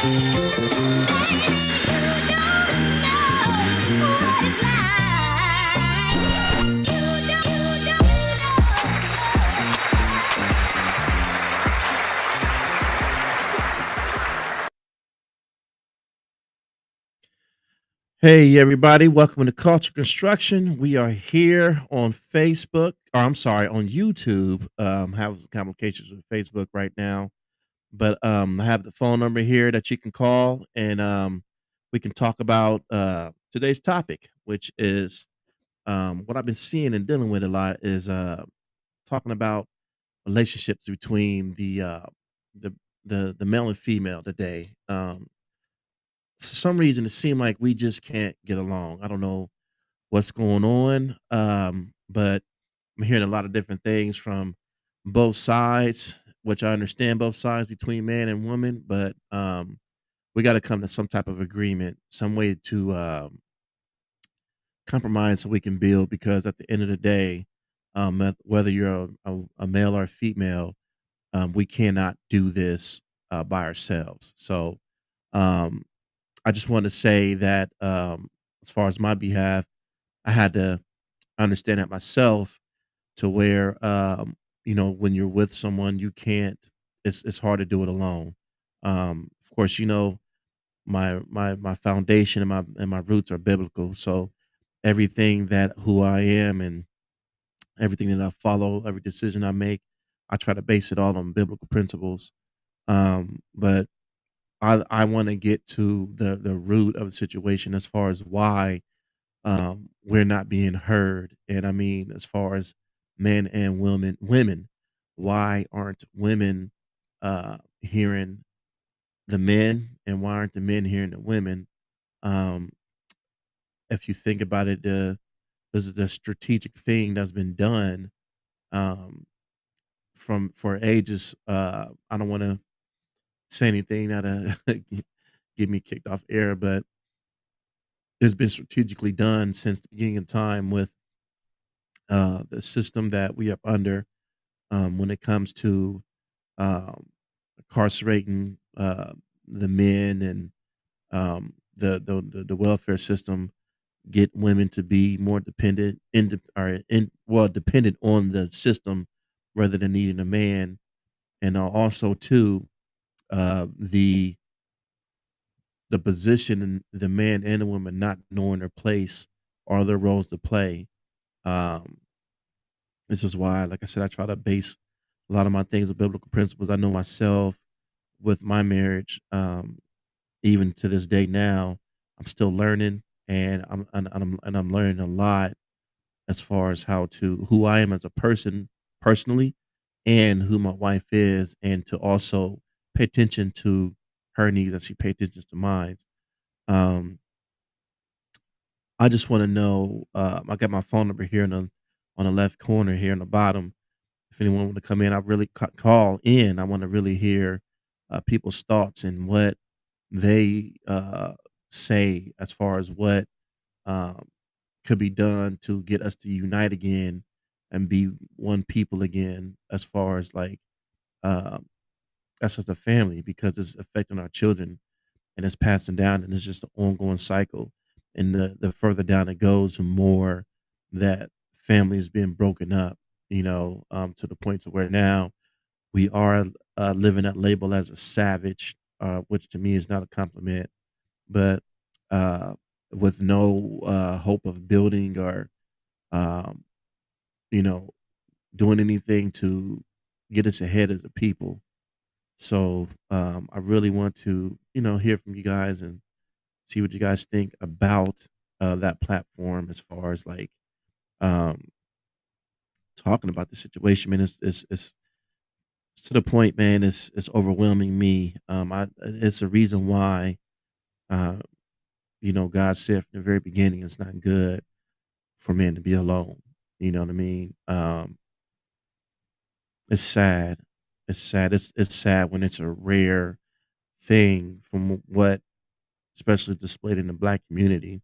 Hey, everybody, welcome to Culture Construction. We are here on Facebook, or I'm sorry, on YouTube. Having some complications with Facebook right now, but I have the phone number here that you can call, and we can talk about today's topic, which is what I've been seeing and dealing with a lot is talking about relationships between the the male and female today. For some reason, it seemed like we just can't get along. I don't know what's going on. But I'm hearing a lot of different things from both sides, which I understand both sides between man and woman, but we got to come to some type of agreement, some way to compromise so we can build. Because at the end of the day, whether you're a male or a female, we cannot do this by ourselves. So um, I just want to say that as far as my behalf, I had to understand that myself to where when you're with someone you can't it's hard to do it alone. Of course, my foundation and my roots are biblical, so everything that who I am and everything that I follow, every decision I make, I try to base it all on biblical principles. But I want to get to the root of the situation as far as why we're not being heard. And I mean, as far as men and women, why aren't women hearing the men, and why aren't the men hearing the women? Um, if you think about it, this is the strategic thing that's been done um, from for ages. I don't want to say anything that get me kicked off air, but it's been strategically done since the beginning of time with the system that we are under when it comes to um, incarcerating the men and the welfare system, get women to be more dependent on the system rather than needing a man. And also too, the position and the man and the woman not knowing their place or their roles to play. Um, this is why, like I said, I try to base a lot of my things with biblical principles. I know myself with my marriage, even to this day now, I'm still learning, and I'm learning a lot as far as how to who I am as a person personally, and who my wife is, and to also pay attention to her needs as she pays attention to mine. Um, I just want to know. I got my phone number here on the left corner here on the bottom. If anyone want to come in, I really call in. I want to really hear people's thoughts and what they say as far as what um, could be done to get us to unite again and be one people again. As far as like um, us as a family, because it's affecting our children and it's passing down, and it's just an ongoing cycle. And the further down it goes, the more that family is being broken up. To the point to where now we are living that label as a savage, which to me is not a compliment, but uh, with no hope of building or um, you know doing anything to get us ahead as a people. So I really want to hear from you guys and see what you guys think about that platform as far as like um, talking about the situation. Man, it's to the point, man. It's overwhelming me. It's a reason why uh, God said from the very beginning it's not good for men to be alone. You know what I mean? It's sad. It's sad. It's sad when it's a rare thing from what, especially displayed in the black community,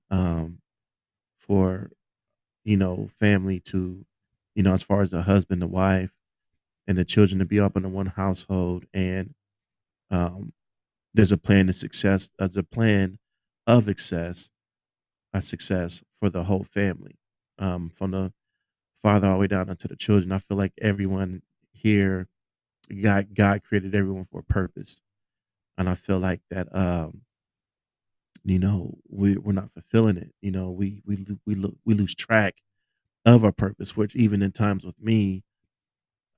um, for family to, as far as the husband, the wife, and the children to be up in the one household, and um, there's a plan to success. There's a plan of success for the whole family, from the father all the way down to the children. I feel like everyone here, God created everyone for a purpose, and I feel like that. We're not fulfilling it. We lose track of our purpose, which even in times with me,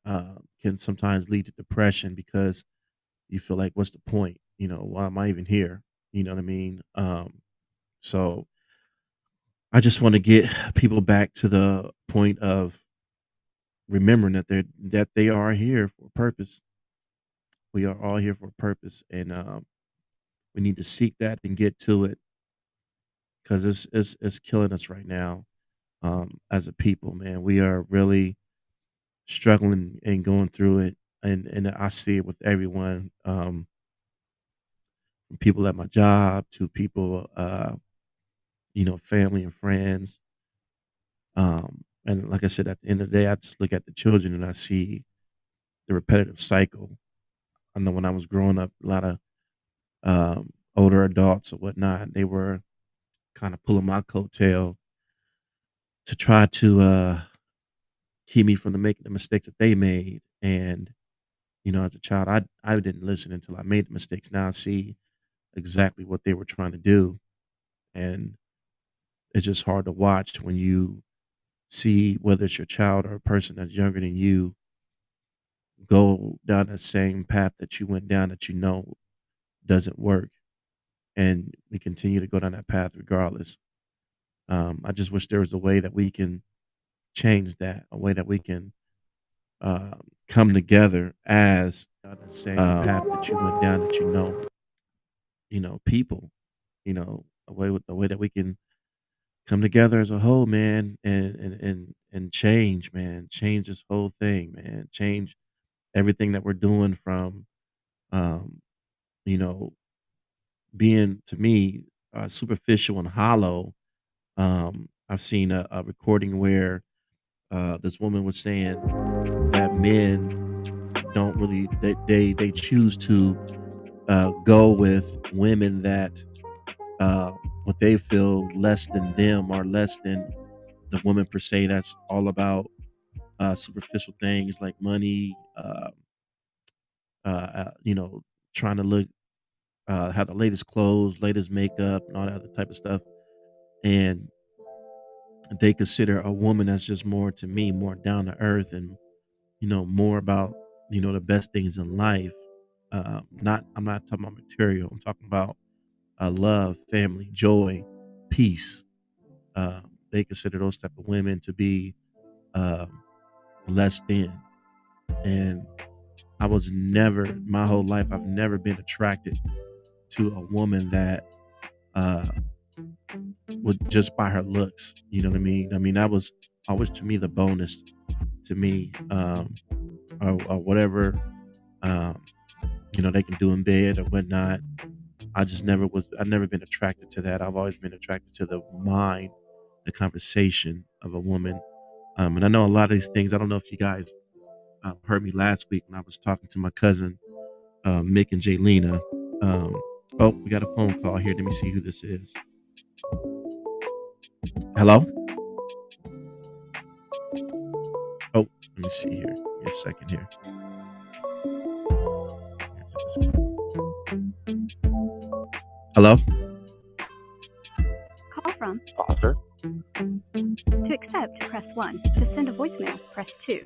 can sometimes lead to depression because you feel like, what's the point? Why am I even here? You know what I mean? So I just want to get people back to the point of remembering that they are here for a purpose. We are all here for a purpose, and we need to seek that and get to it because it's killing us right now, as a people. Man, we are really struggling and going through it, and I see it with everyone, from people at my job to people, family and friends. And like I said, at the end of the day, I just look at the children and I see the repetitive cycle. I know when I was growing up, a lot of older adults or whatnot, they were kind of pulling my coattail to try to keep me from the making the mistakes that they made. And as a child, I didn't listen until I made the mistakes. Now I see exactly what they were trying to do, and it's just hard to watch when you see whether it's your child or a person that's younger than you go down the same path that you went down that doesn't work, and we continue to go down that path regardless. I just wish there was a way that we can change that, a way that we can come together as on the same path that you went down that people, a way that we can come together as a whole, man, and change, man, change this whole thing, man, change everything that we're doing from, um, you know, being to me superficial and hollow. I've seen a recording where this woman was saying that men don't really they choose to go with women that uh, what they feel less than them or less than the woman per se. That's all about superficial things like money, trying to look, have the latest clothes, latest makeup, and all that other type of stuff. And they consider a woman that's just more to me, more down to earth, and more about the best things in life. Not I'm not talking about material. I'm talking about love, family, joy, peace. They consider those type of women to be um, less than. And I was never, my whole life, I've never been attracted to a woman that uh, was just by her looks. You know what I mean? I mean, that was always to me the bonus to me, or whatever, um, they can do in bed or whatnot. I've never been attracted to that. I've always been attracted to the mind, the conversation of a woman. And I know a lot of these things. I don't know if you guys heard me last week when I was talking to my cousin, Mick and Jaylena. Um, oh, we got a phone call here. Let me see who this is. Hello? Oh, let me see here. Give me a second here. Hello? Call from. Foster. To accept, press 1. To send a voicemail, press 2.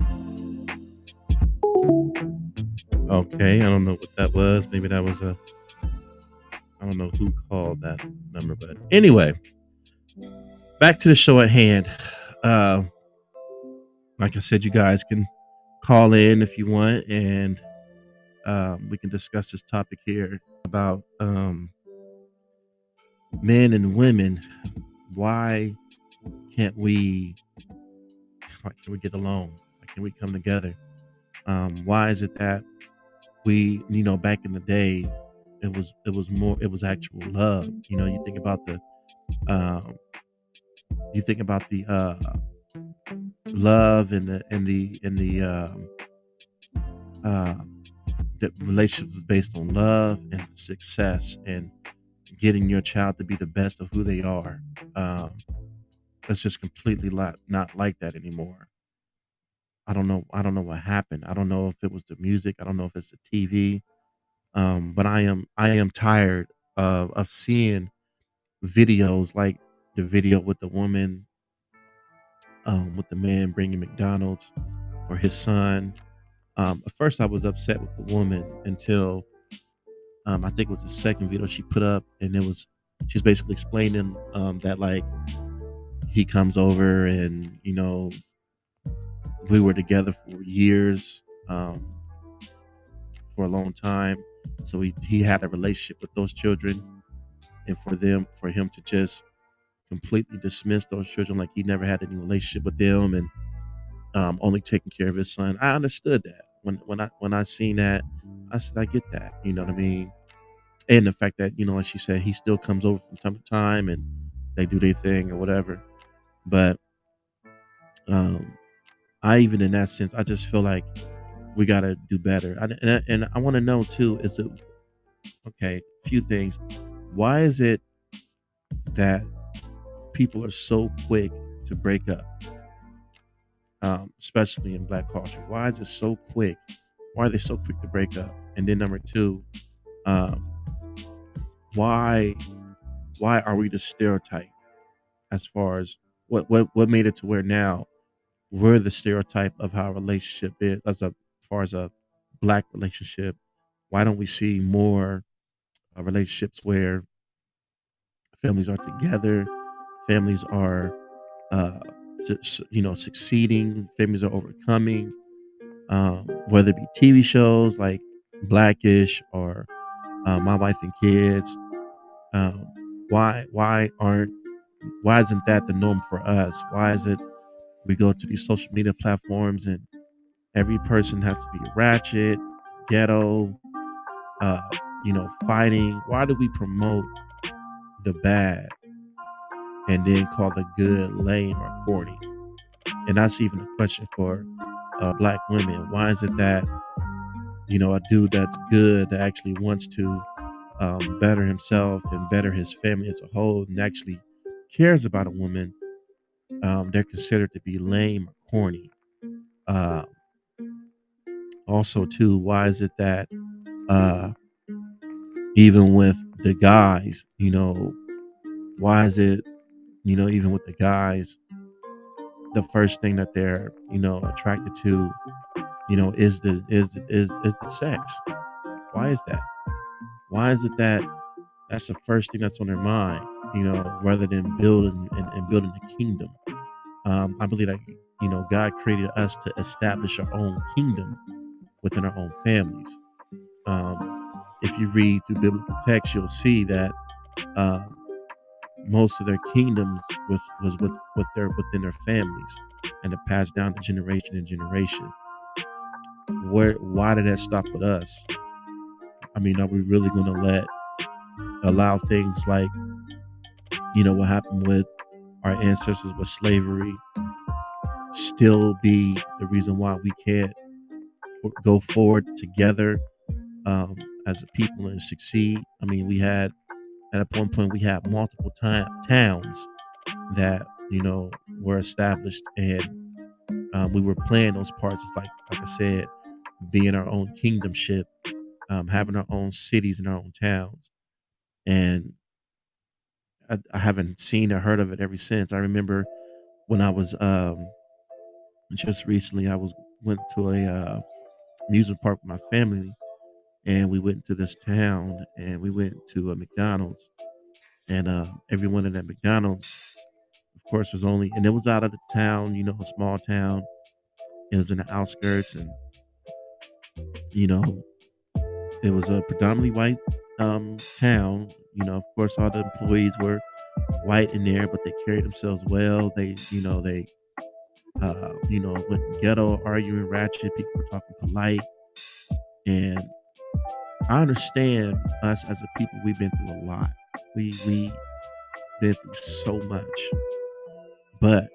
Okay, I don't know what that was. Maybe that was I don't know who called that number, but anyway, back to the show at hand. Uh, like I said, you guys can call in if you want, and we can discuss this topic here about men and women. Why can't we? Why can we get along? Why can we come together? Why is it that back in the day, it was actual love. You think about um, the love and the uh, that relationships is based on love and success and getting your child to be the best of who they are. Um, it's just completely not like that anymore. I don't know. I don't know what happened. I don't know if it was the music. I don't know if it's the TV. But I am tired of seeing videos like the video with the woman, with the man bringing McDonald's for his son. At first, I was upset with the woman until I think it was the second video she put up, and she's basically explaining that like he comes over and we were together for years, for a long time, so he had a relationship with those children, and for him to just completely dismiss those children like he never had any relationship with them, and only taking care of his son. I understood that when I seen that. I said I get that. You know what I mean? And the fact that like she said, he still comes over from time to time and they do their thing or whatever. But um, I even in that sense, I just feel like we got to do better. And I want to know too. Is it okay? A few things. Why is it that people are so quick to break up, especially in Black culture? Why is it so quick? Why are they so quick to break up? And then number two, um, why why are we the stereotype as far as what made it to where now we're the stereotype of how a relationship is as far as a Black relationship? Why don't we see more relationships where families are together, families are uh, succeeding, families are overcoming, whether it be TV shows like Blackish or My Wife and Kids. Um, why isn't that the norm for us? Why is it we go to these social media platforms and every person has to be ratchet, ghetto, uh, fighting? Why do we promote the bad and then call the good lame or corny? And that's even a question for Black women. Why is it that a dude that's good that actually wants to better himself and better his family as a whole and actually cares about a woman, they're considered to be lame or corny? Uh, Also, too, why is it that uh, even with the guys, why is it, even with the guys, the first thing that they're, attracted to, is the sex? Why is that? Why is it that that's the first thing that's on their mind, rather than building and building a kingdom? I believe that God created us to establish our own kingdom within our own families. If you read through biblical text, you'll see that um, most of their kingdoms was within their families, and it passed down to generation and generation. Why did that stop with us? I mean, are we really going to allow things like what happened with our ancestors with slavery still be the reason why we can't go forward together, um, as a people and succeed? I mean, we had at one point we had multiple towns that were established, and we were playing those parts. It's like I said, being our own kingdomship, having our own cities and our own towns, and I haven't seen or heard of it ever since. I remember when I was just recently, I went to a amusement park with my family, and we went to this town, and we went to a McDonald's, and everyone in that McDonald's, of course, was only, and it was out of the town, a small town. It was in the outskirts, and you know, it was a predominantly white town. Of course, all the employees were white in there, but they carried themselves well. They went in ghetto, arguing ratchet. People were talking polite, and I understand us as a people. We've been through a lot. We been through so much, but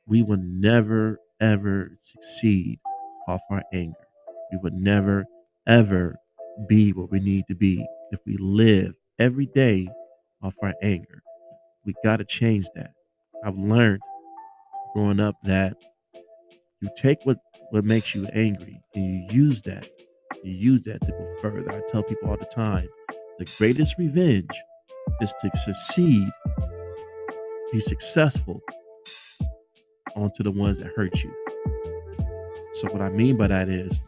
we will never ever succeed off our anger. We would never ever. be where we need to be if we live every day off our anger. We got to change that. I've learned growing up that you take what makes you angry and you use that. You use that to go further. I tell people all the time, the greatest revenge is to succeed, be successful onto the ones that hurt you. So what I mean by that is,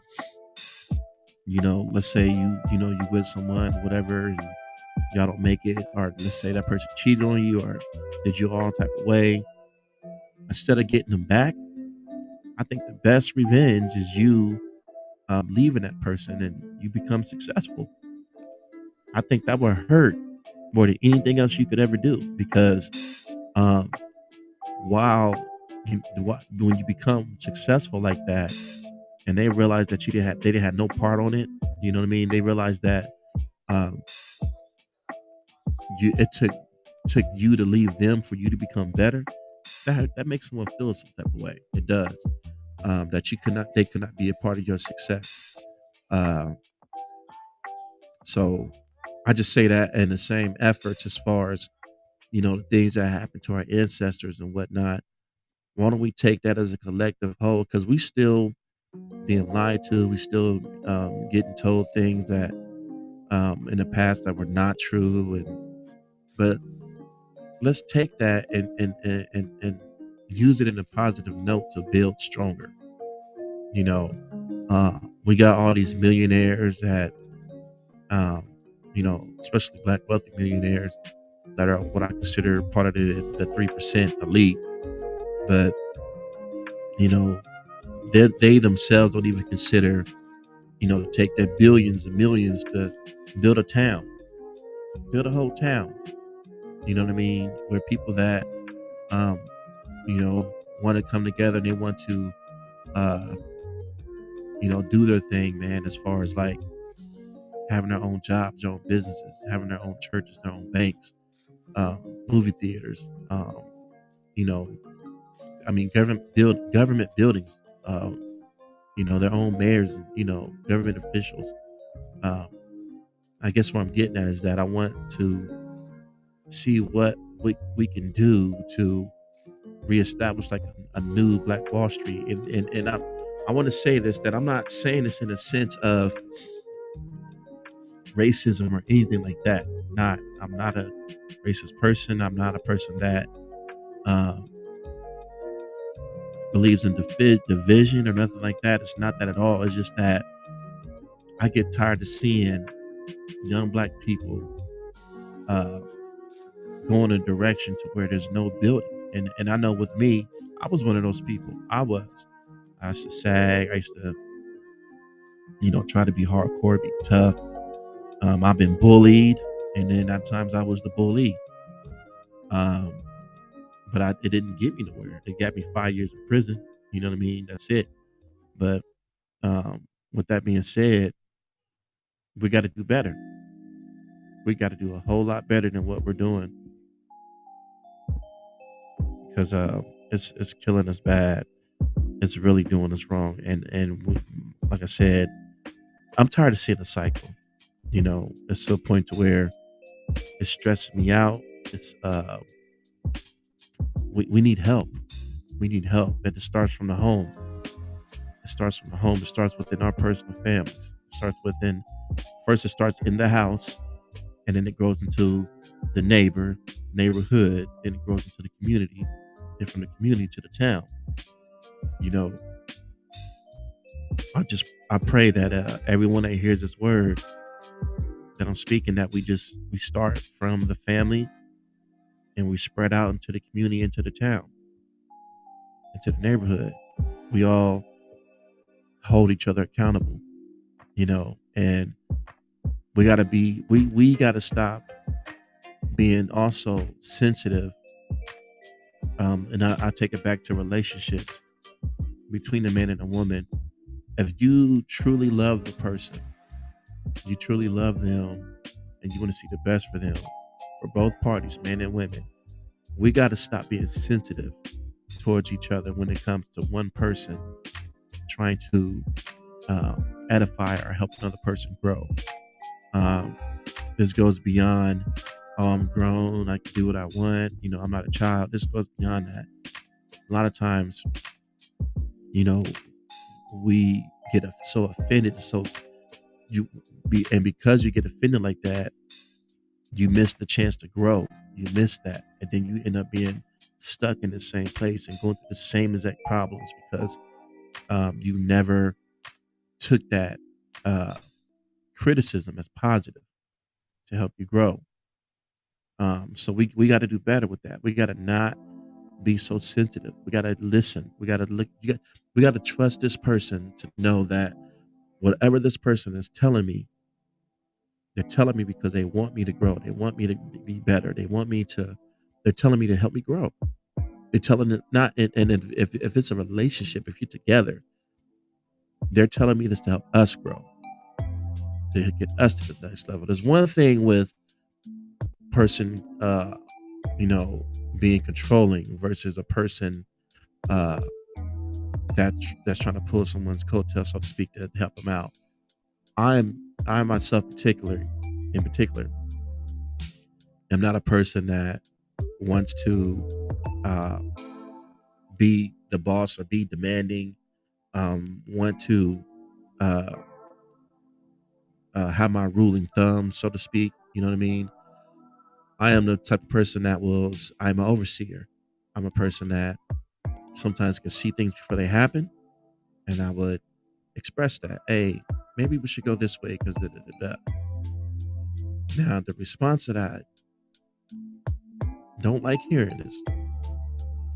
let's say you with someone, whatever, and y'all don't make it, or let's say that person cheated on you or did you all type of way. Instead of getting them back, I think the best revenge is you leaving that person and you become successful. I think that would hurt more than anything else you could ever do because um, while when you become successful like that and they realize that they didn't have no part on it, you know what I mean? They realize that um, it took you to leave them for you to become better. That makes someone feel some type of way. It does. That they could not be a part of your success. Uh, so I just say that in the same efforts as far as the things that happened to our ancestors and whatnot. Why don't we take that as a collective whole? Because we still being lied to, we still getting told things that in the past that were not true, but let's take that and use it in a positive note to build stronger. You know, we got all these millionaires that, um, especially black wealthy millionaires that are what I consider part of the 3% elite. But, you know, they themselves don't even consider, to take their billions and millions to build a town, build a whole town. You know what I mean? Where people that, um, want to come together and they want to, uh, do their thing, man, as far as like having their own jobs, their own businesses, having their own churches, their own banks, movie theaters, you know, I mean, government buildings, their own mayors, and, government officials. Um, I guess what I'm getting at is that I want to see what we can do to reestablish like a new Black Wall Street. And I want to say this, that I'm not saying this in a sense of racism or anything like that. I'm not a racist person. I'm not a person that uh, believes in division or nothing like that. It's not that at all. It's just that I get tired of seeing young Black people uh, go in a direction to where there's no building. And I know with me, I was one of those people. I used to sag. I used to, try to be hardcore, be tough. I've been bullied, and then at times I was the bully. Um, but it didn't get me nowhere. It got me 5 years in prison. You know what I mean? That's it. But with that being said, we got to do better. We got to do a whole lot better than what we're doing because it's killing us bad. It's really doing us wrong. Like I said, I'm tired of seeing the cycle. It's to a point to where it's stressing me out. It's we need help. We need help. And it starts from the home. It starts from the home. It starts within our personal families. It starts within first. It starts in the house, and then it goes into the neighborhood, then it grows into the community, and from the community to the town. You know, I pray that everyone that hears this word that I'm speaking, that we start from the family and we spread out into the community, into the town, into the neighborhood. We all hold each other accountable, and we gotta stop being also sensitive. And I take it back to relationships between a man and a woman. If you truly love the person, you truly love them, and you want to see the best for them, for both parties, men and women, we got to stop being sensitive towards each other when it comes to one person trying to edify or help another person grow. Um, this goes beyond, oh, I'm grown, I can do what I want, I'm not a child. This goes beyond that. A lot of times, you know, we get so offended, so you and because you get offended like that, you miss the chance to grow. You miss that, and then you end up being stuck in the same place and going through the same exact problems because you never took that uh, criticism as positive to help you grow. So we got to do better with that. We got to not be so sensitive. We got to listen. We got to look. We got to trust this person to know that whatever this person is telling me, they're telling me because they want me to grow. They want me to be better. They want me to. They're telling me to help me grow. They're telling it not. And if it's a relationship, if you're together, they're telling me this to help us grow, to get us to the next level. There's one thing with person, being controlling versus a person uh, that's trying to pull someone's coattail, so to speak, to help them out. I myself, in particular, am not a person that wants to uh, be the boss or be demanding. Want to uh, have my ruling thumb, so to speak. You know what I mean? I am the type of person that I'm an overseer. I'm a person that sometimes can see things before they happen, and I would express that. Hey, maybe we should go this way because da da da da. Now, the response that I don't like hearing is,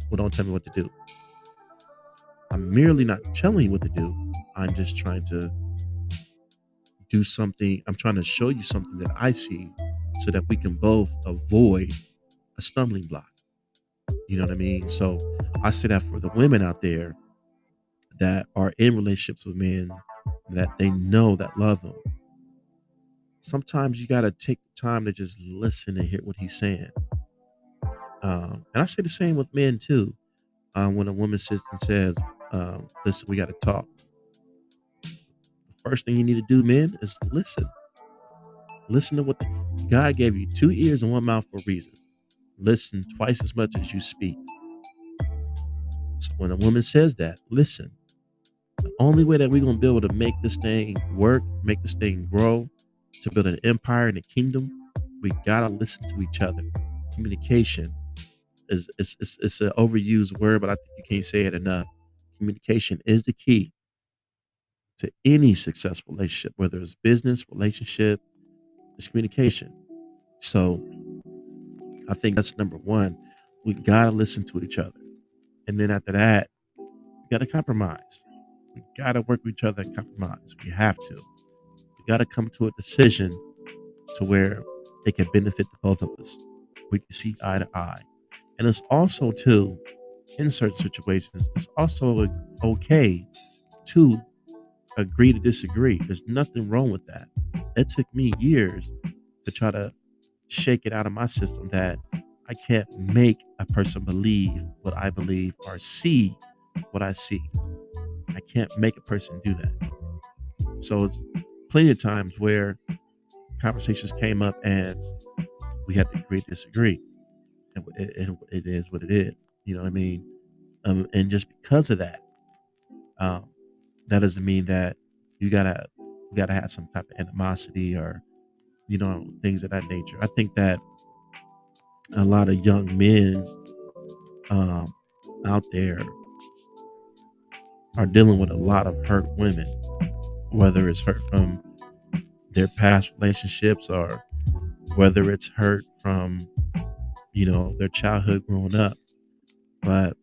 well, don't tell me what to do. I'm merely not telling you what to do. I'm just trying to do something. I'm trying to show you something that I see so that we can both avoid a stumbling block. You know what I mean? So I say that for the women out there that are in relationships with men that they know that love them. Sometimes you got to take the time to just listen and hear what he's saying. And I say the same with men too. When a woman sits and says, listen, we got to talk. The first thing you need to do, men, is listen. Listen to what God gave you 2 ears and 1 mouth for a reason. Listen twice as much as you speak. So when a woman says that, listen. The only way that we're going to be able to make this thing work, make this thing grow, to build an empire and a kingdom, we got to listen to each other. Communication it's an overused word, but I think you can't say it enough. Communication is the key to any successful relationship, whether it's business, relationship, it's communication. So I think that's number one. We gotta listen to each other. And then after that, we gotta compromise. We gotta work with each other and compromise. We have to. We gotta come to a decision to where it can benefit the both of us. We can see eye to eye. And it's also too, in certain situations, it's also okay to agree to disagree. There's nothing wrong with that. It took me years to try to shake it out of my system that I can't make a person believe what I believe or see what I see. I can't make a person do that. So it's plenty of times where conversations came up and we had to agree to disagree. And it is what it is. You know what I mean? And just because of that, um, that doesn't mean that you gotta have some type of animosity or things of that nature. I think that a lot of young men um, out there are dealing with a lot of hurt women, whether it's hurt from their past relationships or whether it's hurt from their childhood growing up. But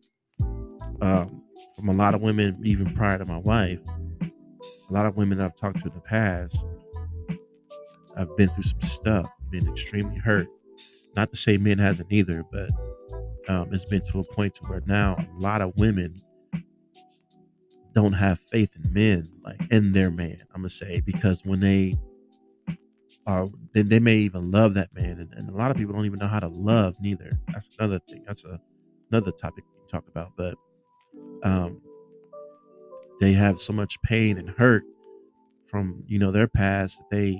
from a lot of women, even prior to my wife, a lot of women that I've talked to in the past, I've been through some stuff, been extremely hurt. Not to say men hasn't either, but it's been to a point to where now a lot of women don't have faith in men, like in their man. I'm gonna say because when they may even love that man, and a lot of people don't even know how to love neither. That's another thing. That's another topic we can talk about. But um, they have so much pain and hurt from their past that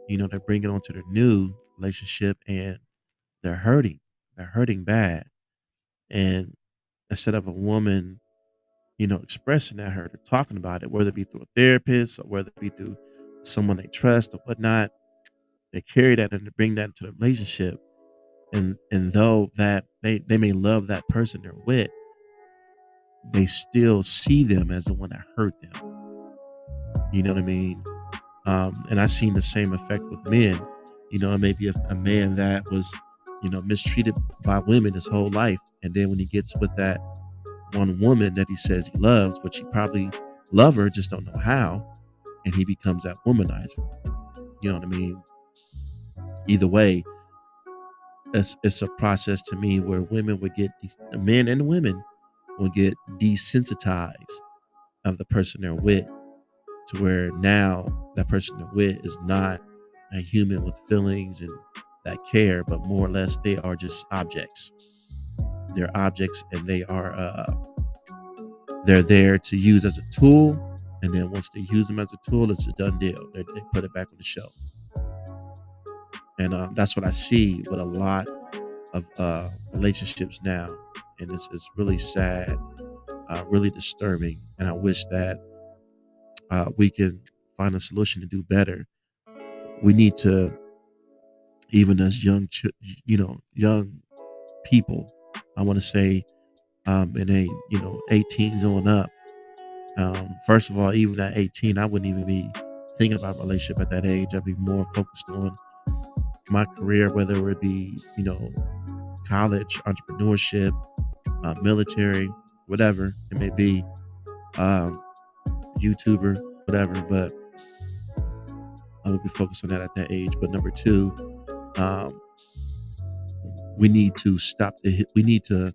they're bringing onto their new relationship, and they're hurting. They're hurting bad. And instead of a woman, expressing that hurt or talking about it, whether it be through a therapist or whether it be through someone they trust or whatnot, they carry that and they bring that into the relationship. And though that they may love that person they're with, they still see them as the one that hurt them. You know what I mean? And I've seen the same effect with men. It may be a man that was, mistreated by women his whole life, and then when he gets with that one woman that he says he loves, which he probably love her, just don't know how, and he becomes that womanizer. You know what I mean? Either way, it's a process to me where women would get men and women will get desensitized of the person they're with, to where now that person they're with is not a human with feelings and that care, but more or less they are just objects. They're objects, and they're there to use as a tool. And then once they use them as a tool, it's a done deal. They put it back on the shelf. And that's what I see with a lot of relationships now. And it's really sad, really disturbing. And I wish that we can find a solution to do better. We need to, even as young people, I want to say, in a 18s on up. First of all, even at 18, I wouldn't even be thinking about a relationship at that age. I'd be more focused on my career, whether it be college, entrepreneurship, military, whatever it may be, um, YouTuber, whatever. But I would be focused on that at that age. But number two, um, we need to stop the. We need to,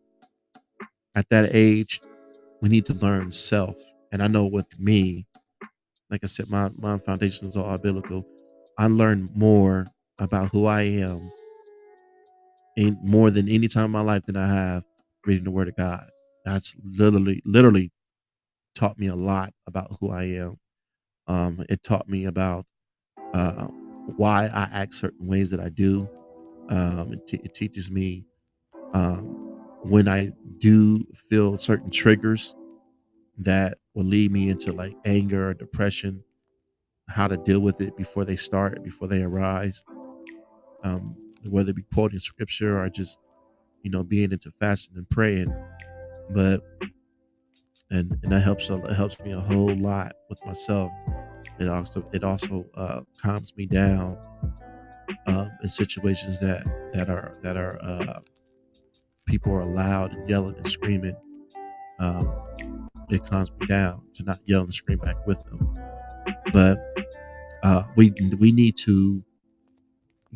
at that age, we need to learn self. And I know with me, like I said, my foundation is all biblical. I learned more about who I am in more than any time in my life than I have reading the Word of God. That's literally taught me a lot about who I am. It taught me about uh, why I act certain ways that I do. It teaches me when I do feel certain triggers that will lead me into like anger or depression, how to deal with it before they start, before they arise. Whether it be quoting scripture or just being into fasting and praying. But and that helps me a whole lot with myself. It also calms me down in situations that are people are loud and yelling and screaming. Um, it calms me down to not yell and scream back with them. But we need to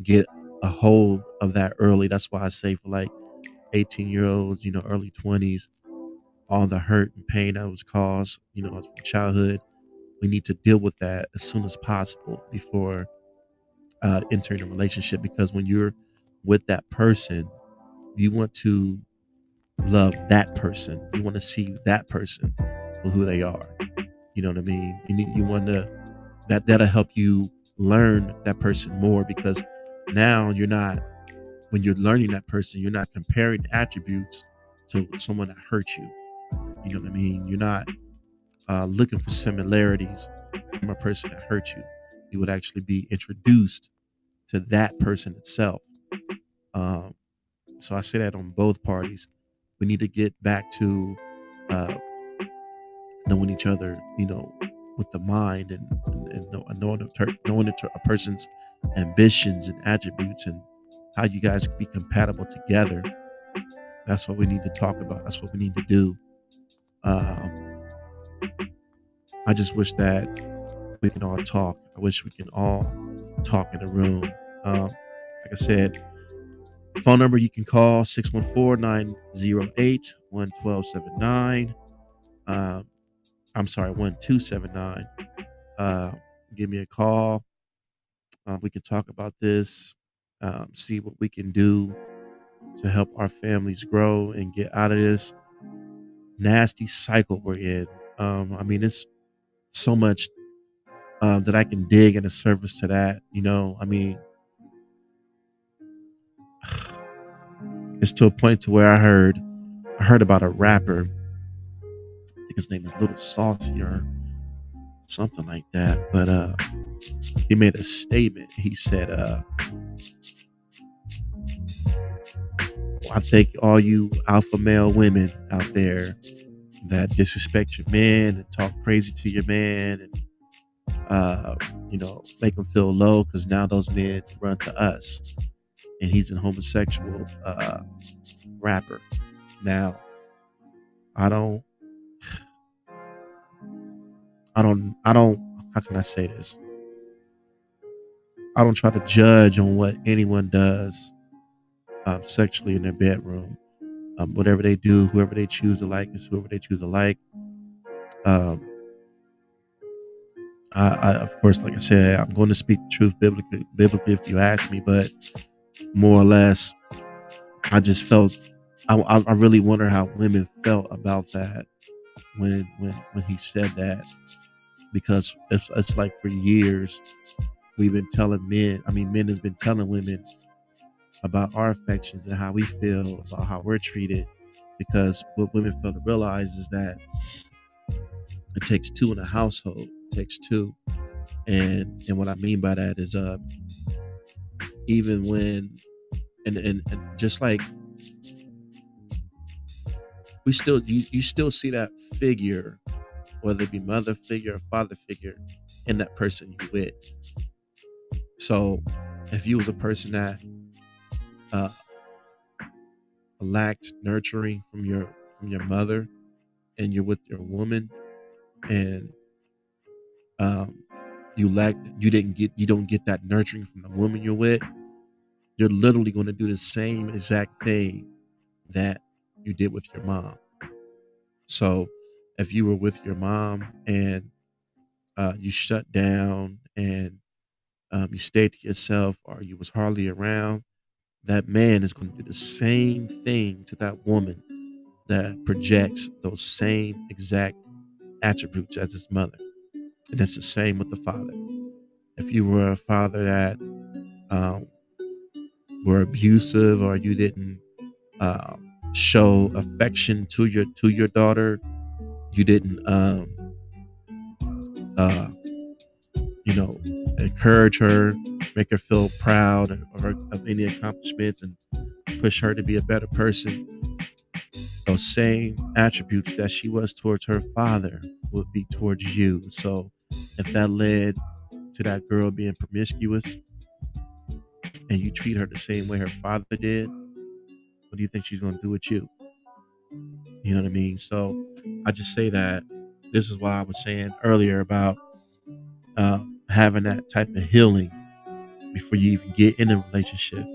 get a hold of that early. That's why I say for like 18-year-olds, early 20s, all the hurt and pain that was caused, from childhood, we need to deal with that as soon as possible before entering a relationship. Because when you're with that person, you want to love that person. You want to see that person for who they are. You know what I mean? You want to that'll help you learn that person more, because now you're not when you're learning that person, you're not comparing attributes to someone that hurt you. You know what I mean? You're not looking for similarities from a person that hurt you. You would actually be introduced to that person itself. Um, so I say that on both parties. We need to get back to uh, knowing each other, with the mind, and knowing a person's ambitions and attributes, and how you guys can be compatible together. That's what we need to talk about. That's what we need to do. Um, I just wish that we can all talk. I wish we can all talk in a room. Like I said, phone number you can call 614-908-1279. I'm sorry, 1279. Uh, Give me a call. We can talk about this, see what we can do to help our families grow and get out of this nasty cycle we're in. I mean, it's so much that I can dig in the surface to that. I mean, it's to a point to where I heard about a rapper. I think his name is Little Saucy or something like that. But he made a statement. He said, "I think all you alpha male women out there that disrespect your man and talk crazy to your man and uh, make them feel low because now those men run to us." And he's a homosexual rapper. Now, I don't, I don't. How can I say this? I don't try to judge on what anyone does sexually in their bedroom. Whatever they do, whoever they choose to like is whoever they choose to like. Um, of course, like I said, I'm going to speak the truth biblically if you ask me, but more or less, I just felt. I really wonder how women felt about that when he said that, because it's like for years we've been telling men. I mean, men has been telling women about our affections and how we feel about how we're treated, because what women fail to realize is that it takes two in a household. It takes two, and what I mean by that is even when and just like we still you still see that figure, whether it be mother figure or father figure, in that person you with. So if you was a person that uh, lacked nurturing from your mother, and you're with your woman, and um, you don't get that nurturing from the woman you're with, you're literally going to do the same exact thing that you did with your mom. So if you were with your mom and you shut down and you stayed to yourself, or you was hardly around, that man is going to do the same thing to that woman that projects those same exact attributes as his mother. And it's the same with the father. If you were a father that um, were abusive, or you didn't uh, show affection to your daughter, you didn't uh, you know encourage her, make her feel proud of any accomplishments, and push her to be a better person, those same attributes that she was towards her father would be towards you. So if that led to that girl being promiscuous, and you treat her the same way her father did, what do you think she's going to do with you? You know what I mean? So I just say that this is why I was saying earlier about having that type of healing before you even get in a relationship,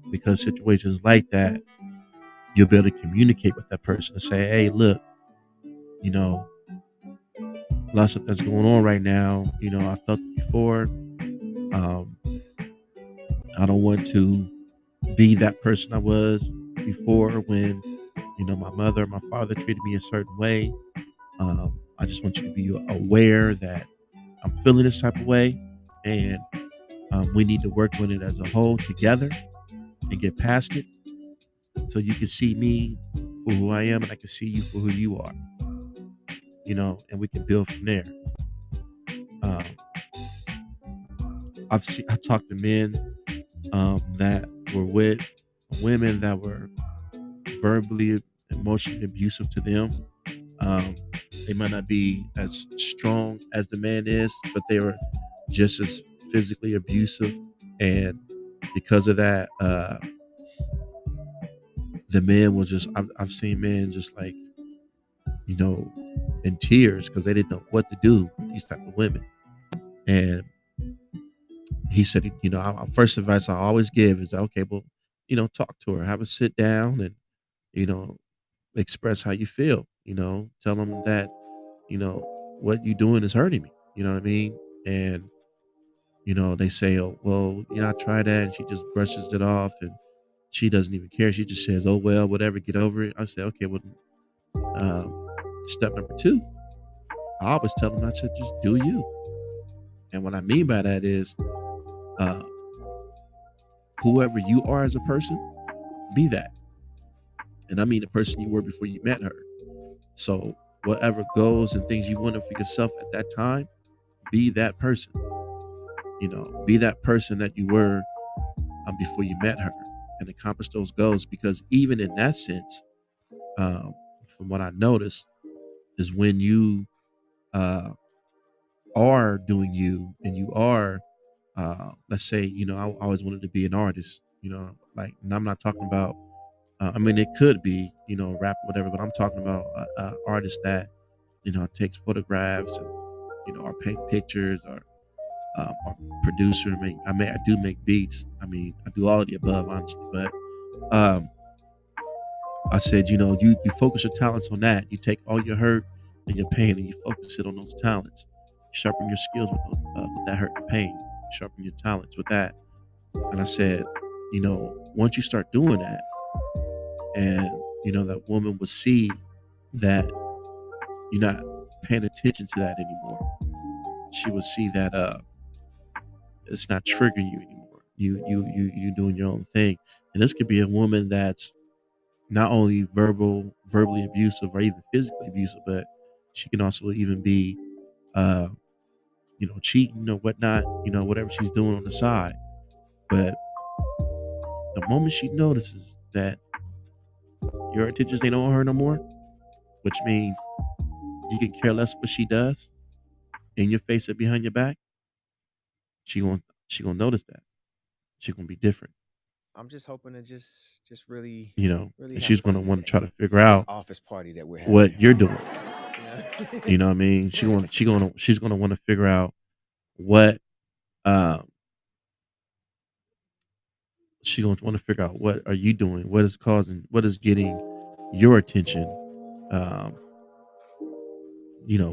because situations like that, you'll be able to communicate with that person and say, hey, look, you know, a lot of stuff that's going on right now. I felt it before. Um, I don't want to be that person I was before when, my mother or my father treated me a certain way. I just want you to be aware that I'm feeling this type of way, and we need to work on it as a whole together and get past it, so you can see me for who I am and I can see you for who you are, and we can build from there. Um, I talked to men that were with women that were verbally, emotionally abusive to them. Um, they might not be as strong as the man is, but they were just as physically abusive, and because of that, the man was just. I've seen men just like you know in tears because they didn't know what to do with these type of women. And he said, first advice I always give is, okay, well, talk to her, have a sit down, and you know express how you feel. Tell them that what you doing is hurting me. You know what I mean? And they say, oh well, I tried that, and she just brushes it off, and she doesn't even care. She just says, oh well, whatever, get over it. I say, okay, well, step number two, I always tell them, I said, just do you. And what I mean by that is, uh, whoever you are as a person, be that. And I mean the person you were before you met her. So whatever goals and things you wanted for yourself at that time, be that person. Be that person that you were before you met her, and accomplish those goals. Because even in that sense, um, from what I noticed, is when you uh, are doing you, and you are, let's say, I always wanted to be an artist. Like, and I'm not talking about. I mean, it could be, rap, or whatever, but I'm talking about a artist that takes photographs, and or paint pictures, or producer. I do make beats. I mean, I do all of the above, honestly. But um, I said, you focus your talents on that. You take all your hurt and your pain, and you focus it on those talents. Sharpen your skills with that hurt and pain. Sharpen your talents with that. And I said, once you start doing that, and that woman will see that you're not paying attention to that anymore. She will see that it's not triggering you anymore. You doing your own thing. And this could be a woman that's not only verbally abusive, or even physically abusive, but she can also even be uh, cheating or whatnot, whatever she's doing on the side. But the moment she notices that your intentions ain't on her no more, which means you can care less what she does in your face or behind your back, she gonna notice that. She gonna be different, I'm just hoping to just really really and have she's fun gonna want to today try to figure at this out office party that we're having. what you're doing. You know? You know what I mean? She's gonna want to figure out what um she's gonna want to figure out what are you doing, what is getting your attention, um,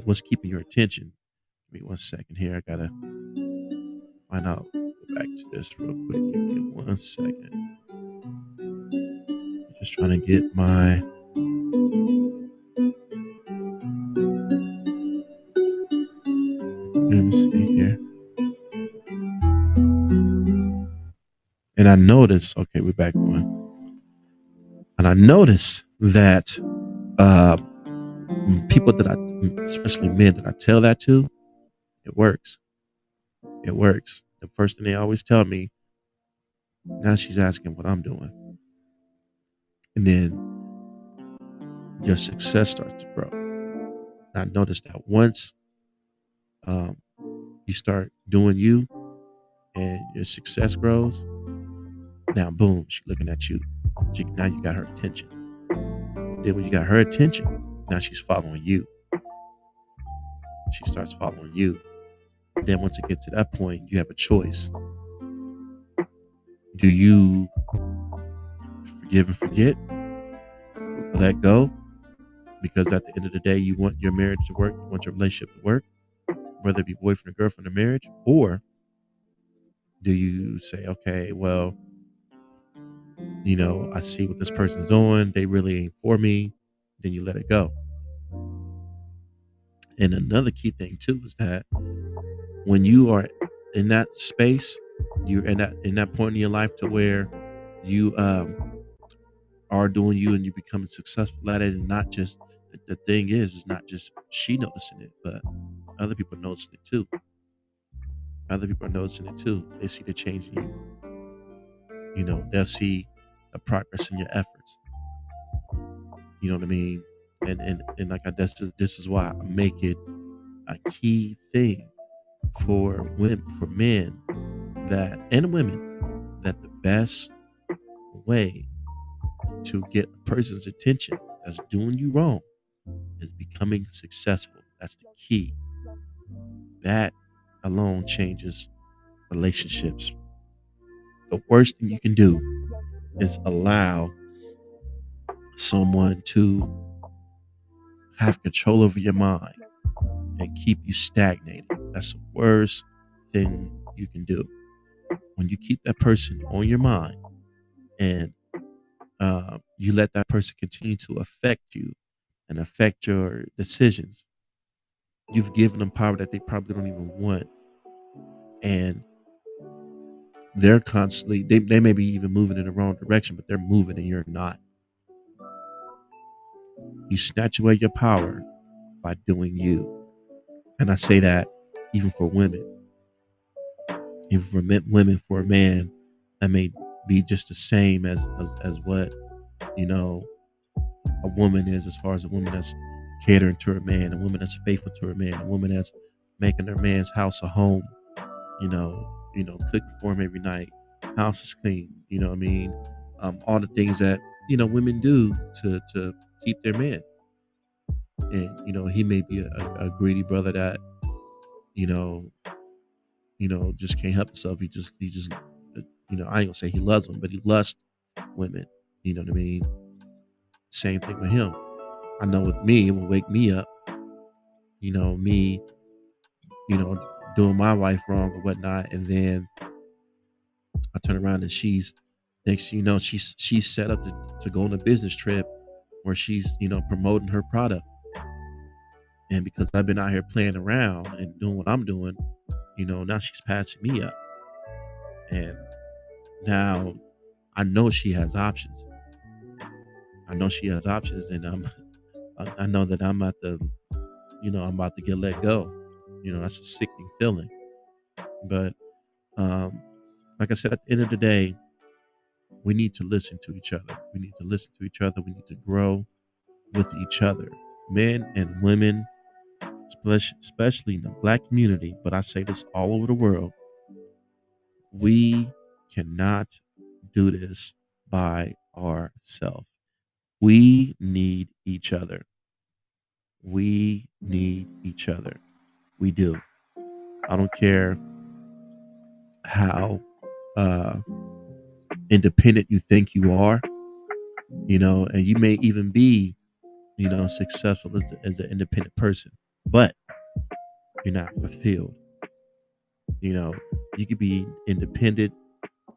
what's keeping your attention. Give me 1 second here. I gotta find out. Go back to this real quick. Give me 1 second. Just trying to get my. Let me see here. And I noticed. Okay, we're back on. And I noticed that uh, people that especially men that I tell that to, it works. It works. The first thing they always tell me, now she's asking what I'm doing. And then your success starts to grow. And I noticed that once um, you start doing you and your success grows, now boom, she's looking at you. Now you got her attention. Then when you got her attention, now she's following you. She starts following you. Then once it gets to that point, you have a choice. Do you forgive and forget, let go? Because at the end of the day, you want your marriage to work, you want your relationship to work, whether it be boyfriend or girlfriend or marriage, or do you say, okay, well, I see what this person's doing, they really ain't for me, then you let it go. And another key thing too is that when you are in that space, you're in that point in your life to where you are doing you and you becoming successful at it, and not just the thing is not just she noticing it, but other people noticing it too. Other people are noticing it too. They see the change in you. They'll see the progress in your efforts. You know what I mean? And like this is why I make it a key thing for women, for men, that and women, that the best way to get a person's attention that's doing you wrong is becoming successful. That's the key. That alone changes relationships. The worst thing you can do is allow someone to have control over your mind and keep you stagnated. That's the worst thing you can do. When you keep that person on your mind, and you let that person continue to affect you and affect your decisions, you've given them power that they probably don't even want. and they're constantly they may be even moving in the wrong direction, but they're moving and you're not. You snatch away your power by doing you. And I say that even for women, even for women, for a man that may be just the same as what, you know, a woman is, as far as a woman that's catering to her man, a woman that's faithful to her man, a woman that's making her man's house a home, cooking for him every night, house is clean, you know what I mean? All the things that, women do to keep their man. And, he may be a greedy brother that, you know, just can't help himself. He just, I ain't gonna say he loves them, but he lusts women. You know what I mean? Same thing with him. I know with me, it will wake me up, me, doing my wife wrong or whatnot. And then I turn around and next thing you know, she's set up to go on a business trip where she's, promoting her product. And because I've been out here playing around and doing what I'm doing, now she's passing me up. And now I know she has options. I know she has options, and I know that I'm about to get let go. That's a sickening feeling. But um, like I said, at the end of the day, we need to listen to each other. We need to listen to each other. We need to grow with each other, men and women, especially in the Black community. But I say this all over the world: we cannot do this by ourselves. We need each other. We need each other. We do. I don't care how uh, independent you think you are, and you may even be, successful as an independent person, but you're not fulfilled. You know, you could be independent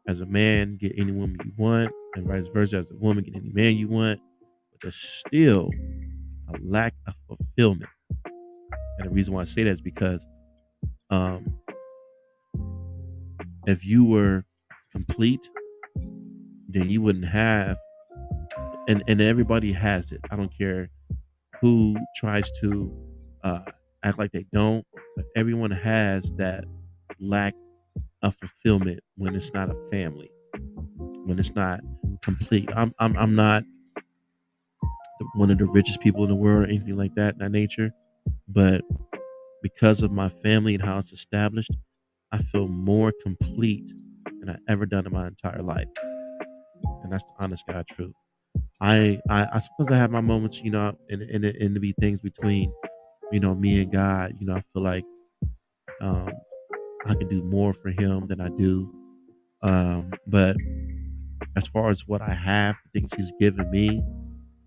as a man, get any woman you want, and vice versa as a woman, get any man you want, but there's still a lack of fulfillment. And the reason why I say that is because um, if you were complete, then you wouldn't have, and everybody has it. I don't care who tries to uh, act like they don't, but everyone has that lack of fulfillment when it's not a family, when it's not complete. I'm not one of the richest people in the world or anything like that nature, but because of my family and how it's established, I feel more complete than I ever done in my entire life, and that's the honest God truth. I suppose I have my moments, and to be things between, me and God. I feel like um, I can do more for Him than I do. But as far as what I have, the things He's given me,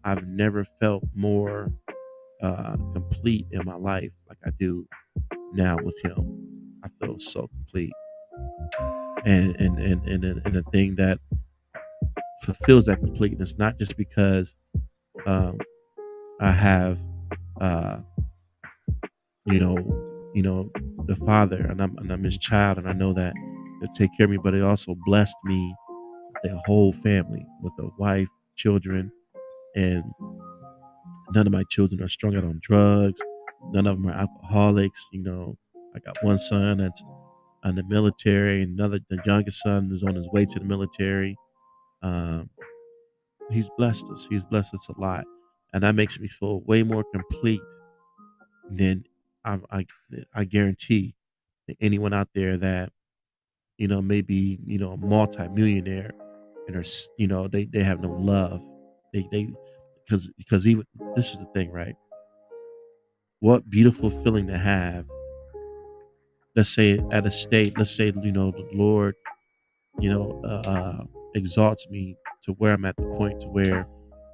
I've never felt more complete in my life like I do now with Him. I feel so complete, and the thing that fulfills that completeness, not just because um, I have, uh, you know, the Father, and I'm His child, and I know that He'll take care of me. But He also blessed me with a whole family, with a wife, children, and none of my children are strung out on drugs. None of them are alcoholics. I got one son that's in the military, and the youngest son is on his way to the military. Um, he's blessed us. He's blessed us a lot, and that makes me feel way more complete than I, I, I guarantee that anyone out there that maybe a multi-millionaire and they have no love. They because even this is the thing, right? What beautiful feeling to have. Let's say at a state. Let's say the Lord you know exalts me to where I'm at the point to where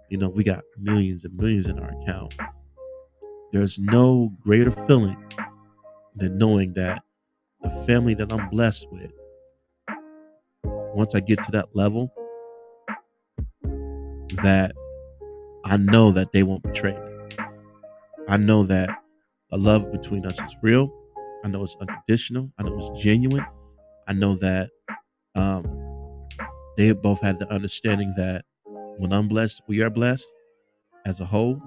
we got millions and millions in our account. There's no greater feeling than knowing that the family that I'm blessed with, once I get to that level, that I know that they won't betray me. I know that the love between us is real. I know it's unconditional. I know it's genuine. I know that um, they both had the understanding that when I'm blessed, we are blessed as a whole,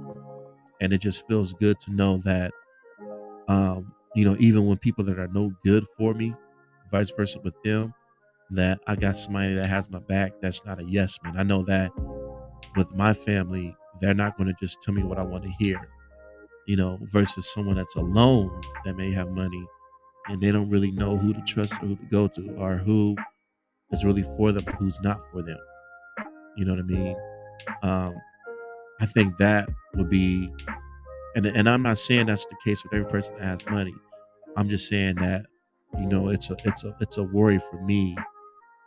and it just feels good to know that even when people that are no good for me, vice versa with them, that I got somebody that has my back. That's not a yes man. I know that with my family, they're not going to just tell me what I want to hear. Versus someone that's alone that may have money and they don't really know who to trust or who to go to or who is really for them, who's not for them. You know what I mean? Um, I think that would be, and I'm not saying that's the case with every person that has money. I'm just saying that, it's a worry for me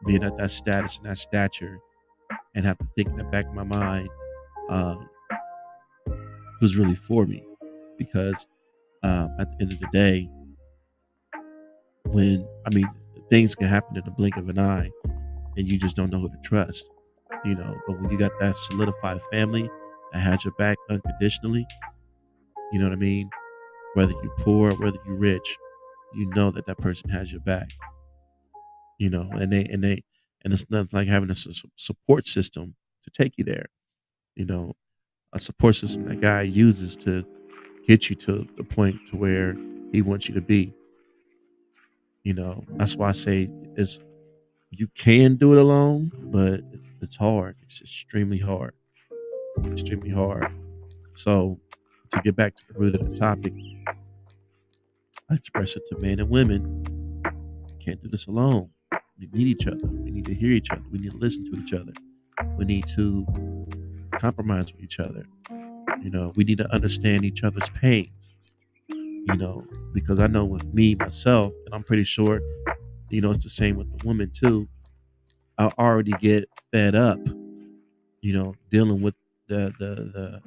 being at that status and that stature and have to think in the back of my mind, um, who's really for me, because at the end of the day, when things can happen in the blink of an eye, and you just don't know who to trust. But when you got that solidified family that has your back unconditionally, you know what I mean? Whether you're poor, whether you're rich, you know that that person has your back. And it's nothing like having a support system to take you there. You know, a support system that guy uses to get you to the point to where he wants you to be. That's why I say is you can do it alone, but it's hard. It's extremely hard. So to get back to the root of the topic, I express it to men and women. Can't do this alone. We need each other. We need to hear each other. We need to listen to each other. We need to compromise with each other. We need to understand each other's pains. Because I know with me myself, and I'm pretty sure, it's the same with the women too. I already get fed up, dealing with the the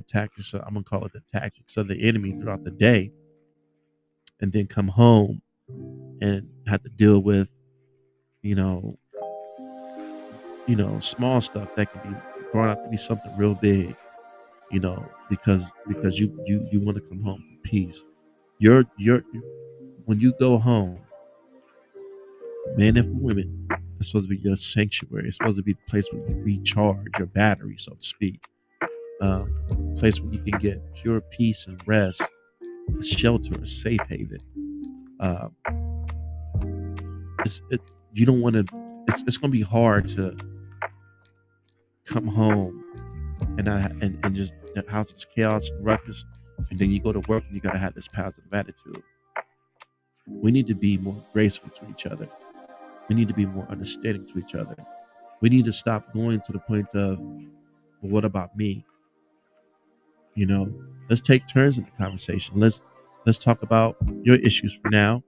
tactics. I'm gonna call it the tactics of the enemy throughout the day, and then come home and have to deal with, you know, small stuff that can be grown out to be something real big. Because you want to come home for peace. Your when you go home, men and for women, it's supposed to be your sanctuary. It's supposed to be the place where you recharge your battery, so to speak. Place where you can get pure peace and rest, a shelter, a safe haven. Um, you don't want to. It's going to be hard to come home and not and just the house is chaos and ruckus, and then you go to work and you got to have this positive attitude. We need to be more graceful to each other. We need to be more understanding to each other. We need to stop going to the point of, well, what about me? You know, let's take turns in the conversation. Let's talk about your issues for now.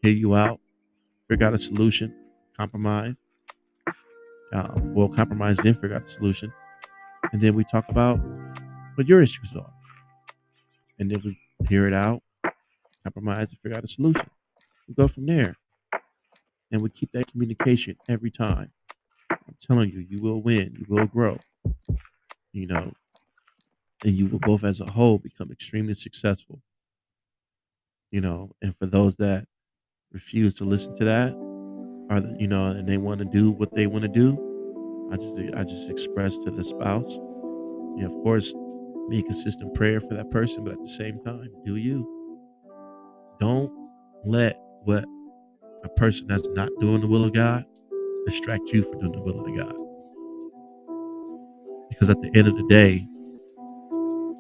Hear you out. Figure out a solution. Compromise. We'll compromise, then figure out a solution, and then we talk about what your issues are, and then we hear it out, compromise, and figure out a solution. We go from there, and we keep that communication every time. I'm telling you, you will win. You will grow. You know, and you will both, as a whole, become extremely successful. And for those that refuse to listen to that, or and they want to do what they want to do, I just express to the spouse, of course, be a consistent prayer for that person, but at the same time, do you. Don't let what a person that's not doing the will of God distract you from doing the will of the God. Because at the end of the day,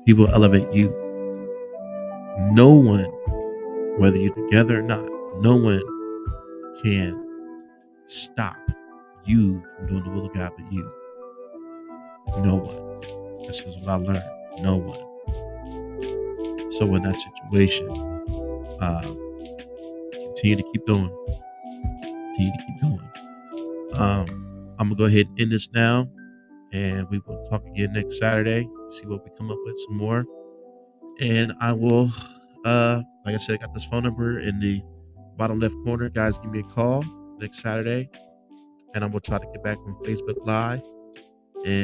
He will elevate you. No one, whether you're together or not, no one can stop you from doing the will of God but you. No one. This is what I learned. No one. So in that situation, uh, continue to keep doing. Continue to keep doing. I'm gonna go ahead and end this now, and we will talk again next Saturday. See what we come up with some more, and I will, like I said, I got this phone number in the bottom left corner. Guys, give me a call next Saturday, and I'm gonna try to get back on Facebook Live